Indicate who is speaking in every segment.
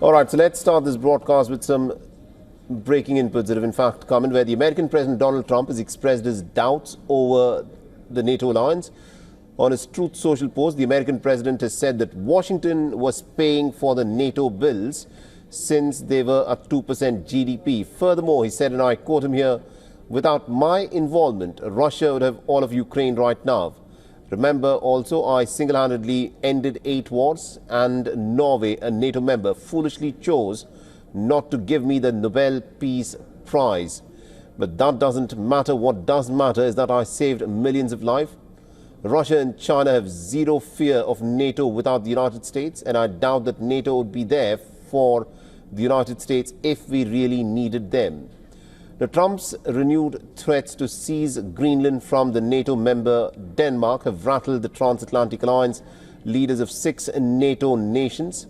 Speaker 1: All right, so let's start this broadcast with some breaking inputs that have in fact come in, where the American President Donald Trump has expressed his doubts over the NATO alliance. On his Truth Social post, the American president has said that Washington was paying for the NATO bills since they were at 2% GDP. Furthermore, he said, and I quote him here, "Without my involvement, Russia would have all of Ukraine right now. Remember also, I single-handedly ended 8 wars, and Norway, a NATO member, foolishly chose not to give me the Nobel Peace Prize. But that doesn't matter. What does matter is that I saved millions of lives. Russia and China have zero fear of NATO without the United States, and I doubt that NATO would be there for the United States if we really needed them." Now, Trump's renewed threats to seize Greenland from the NATO member Denmark have rattled the transatlantic alliance. Leaders of 6 NATO nations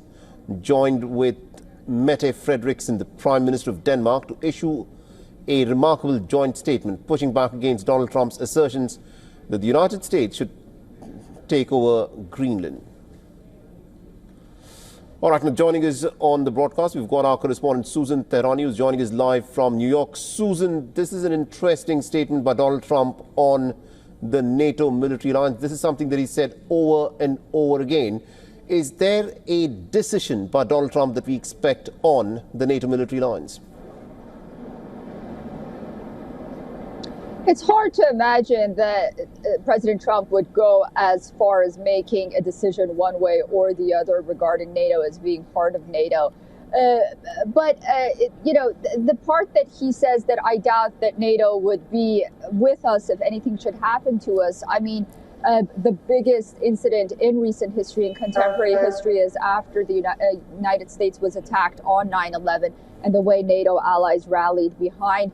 Speaker 1: joined with Mette Frederiksen, the Prime Minister of Denmark, to issue a remarkable joint statement pushing back against Donald Trump's assertions that the United States should take over Greenland. All right, now joining us on the broadcast, we've got our correspondent Susan Tehrani, who's joining us live from New York. Susan, this is an interesting statement by Donald Trump on the NATO military alliance. This is something that he said over and over again. Is there a decision by Donald Trump that we expect on the NATO military alliance?
Speaker 2: It's hard to imagine that President Trump would go as far as making a decision one way or the other regarding NATO as being part of NATO. But the part that he says that I doubt that NATO would be with us if anything should happen to us, I mean, the biggest incident in recent history and contemporary history is after the United States was attacked on 9/11 and the way NATO allies rallied behind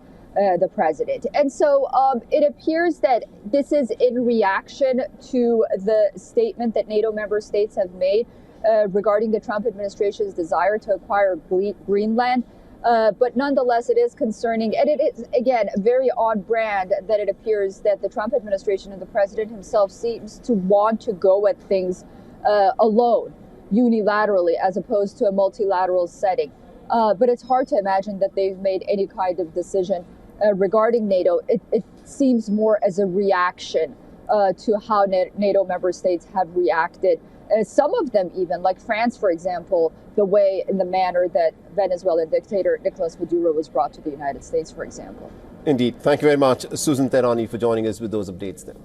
Speaker 2: the president. And so it appears that this is in reaction to the statement that NATO member states have made regarding the Trump administration's desire to acquire Greenland. But nonetheless, it is concerning. And it is, again, very on brand that it appears that the Trump administration and the president himself seems to want to go at things alone, unilaterally, as opposed to a multilateral setting. But it's hard to imagine that they've made any kind of decision regarding NATO. It seems more as a reaction to how NATO member states have reacted. Some of them even, like France, for example, the way in the manner that Venezuelan dictator Nicolas Maduro was brought to the United States, for example.
Speaker 1: Indeed. Thank you very much, Susan Tehrani, for joining us with those updates there.